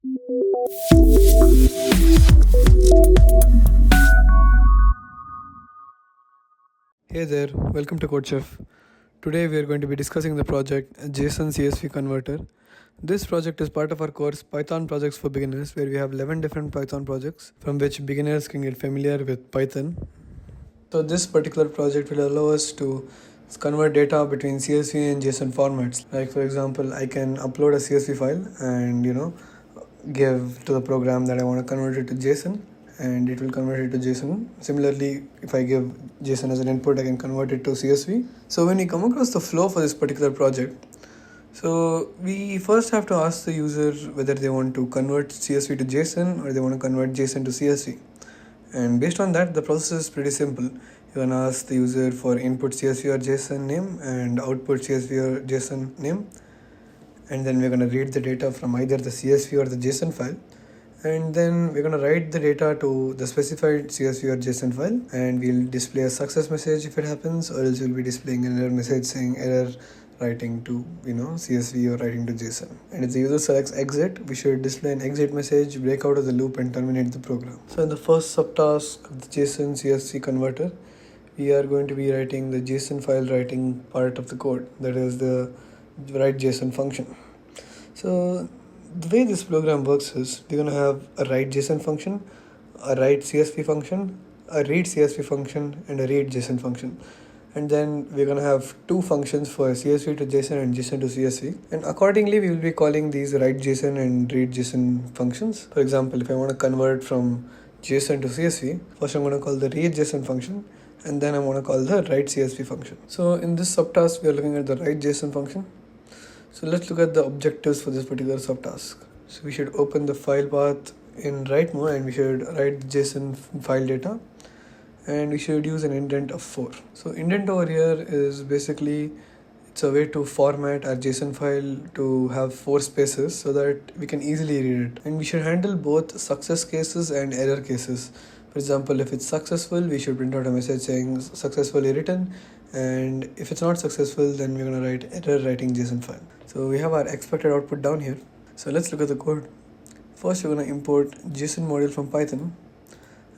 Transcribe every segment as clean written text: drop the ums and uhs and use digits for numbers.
Hey there, welcome to CodeChef. Today we are going to be discussing the project JSON CSV Converter. This project is part of our course Python Projects for Beginners, where we have 11 different Python projects from which beginners can get familiar with Python. So this particular project will allow us to convert data between CSV and JSON formats. Like for example, I can upload a CSV file and give to the program that I want to convert it to JSON, and it will convert it to JSON. Similarly, if I give JSON as an input, I can convert it to CSV. So when we come across the flow for this particular project, so we first have to ask the user whether they want to convert CSV to JSON or they want to convert JSON to CSV. And based on that, the process is pretty simple. You're gonna ask the user for input CSV or JSON name and output CSV or JSON name. And then we're gonna read the data from either the CSV or the JSON file. And then we're gonna write the data to the specified CSV or JSON file, and we'll display a success message if it happens, or else we'll be displaying an error message saying error writing to CSV or writing to JSON. And if the user selects exit, we should display an exit message, break out of the loop and terminate the program. So in the first subtask of the JSON CSV converter, we are going to be writing the JSON file writing part of the code, that is the write JSON function. So the way this program works is we're going to have a write JSON function, a write CSV function, a read CSV function, and a read JSON function. And then we're going to have two functions for CSV to JSON and JSON to CSV. And accordingly, we will be calling these write JSON and read JSON functions. For example, if I want to convert from JSON to CSV, first I'm going to call the read JSON function, and then I want to call the write CSV function. So in this subtask, we are looking at the write JSON function. So let's look at the objectives for this particular subtask. So we should open the file path in write mode, and we should write the JSON file data, and we should use an indent of 4. So indent over here is basically, it's a way to format our JSON file to have 4 spaces so that we can easily read it. And we should handle both success cases and error cases. For example, if it's successful, we should print out a message saying successfully written, and if it's not successful, then we're going to write error writing JSON file. So we have our expected output down here. So let's look at the code. First, we're going to import JSON module from Python,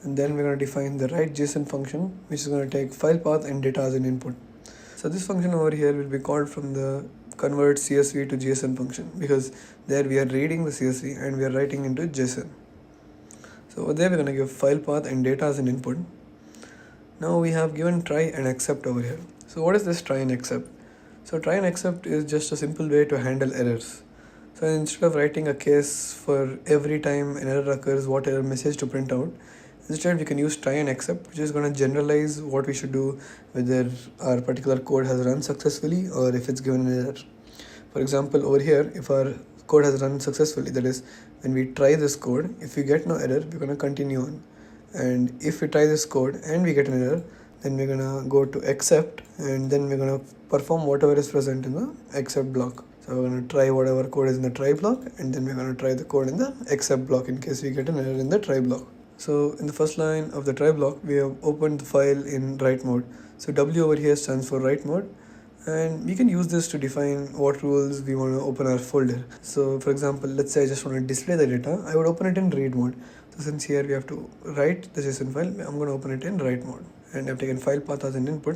and then we're going to define the write JSON function, which is going to take file path and data as an input. So this function over here will be called from the convert CSV to JSON function, because there we are reading the CSV and we are writing into JSON. So over there we're going to give file path and data as an input. Now we have given try and accept over here. So what is this try and accept? So try and accept is just a simple way to handle errors. So instead of writing a case for every time an error occurs, what error message to print out, instead we can use try and accept, which is going to generalize what we should do whether our particular code has run successfully or if it's given an error. For example, over here, if our code has run successfully, that is, when we try this code, if we get no error, we're going to continue on. And if we try this code and we get an error, then we're going to go to accept, and then we're going to perform whatever is present in the accept block. So we're going to try whatever code is in the try block, and then we're going to try the code in the accept block in case we get an error in the try block. So in the first line of the try block, we have opened the file in write mode. So W over here stands for write mode, and we can use this to define what rules we want to open our folder. So for example, let's say I just want to display the data, I would open it in read mode. So since here we have to write the JSON file, I'm going to open it in write mode, and I've taken file path as an input,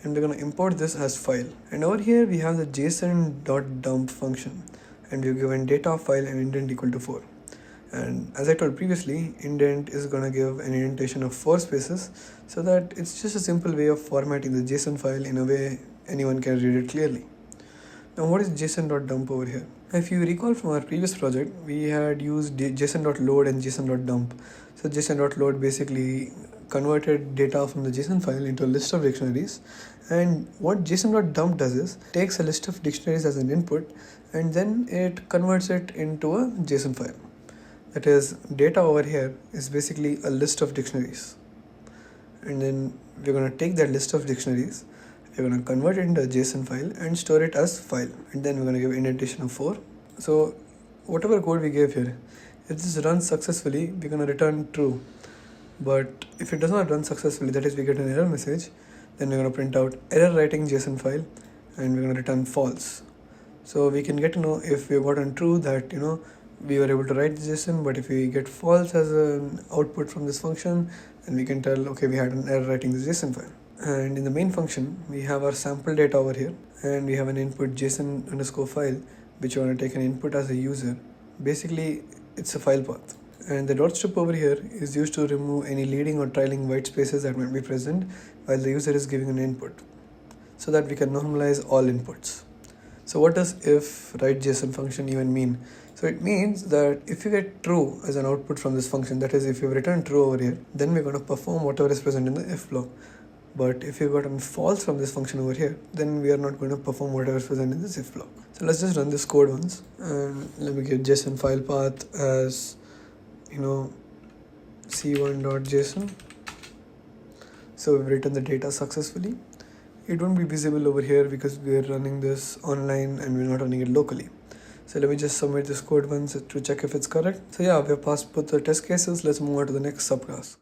and we're going to import this as file. And over here we have the JSON.dump function, and we've given data file and indent equal to 4. And as I told previously, indent is going to give an indentation of 4 spaces, so that it's just a simple way of formatting the JSON file in a way anyone can read it clearly. Now what is JSON.dump over here? If you recall from our previous project, we had used JSON.load and JSON.dump. So JSON.load basically converted data from the JSON file into a list of dictionaries, and what JSON.dump does is takes a list of dictionaries as an input, and then it converts it into a JSON file. That is, data over here is basically a list of dictionaries, and then we're going to take that list of dictionaries, we're going to convert it into a JSON file and store it as file, and then we're going to give indentation of 4. So whatever code we gave here, if this runs successfully, we're going to return true. But if it does not run successfully, that is, we get an error message, then we're going to print out error writing JSON file, and we're going to return false. So we can get to know if we've gotten true that we were able to write the JSON, but if we get false as an output from this function, then we can tell, okay, we had an error writing this JSON file. And in the main function, we have our sample data over here, and we have an input JSON underscore file, which you want to take an input as a user. Basically, it's a file path. And the dot strip over here is used to remove any leading or trailing white spaces that might be present while the user is giving an input, so that we can normalize all inputs. So what does if write JSON function even mean? So it means that if you get true as an output from this function, that is, if you return true over here, then we're going to perform whatever is present in the if block. But if you've gotten false from this function over here, then we are not going to perform whatever is present in this if block. So let's just run this code once, and let me give JSON file path as, c1.json. So we've written the data successfully. It won't be visible over here because we are running this online and we're not running it locally. So let me just submit this code once to check if it's correct. So yeah, we have passed both the test cases. Let's move on to the next subtask.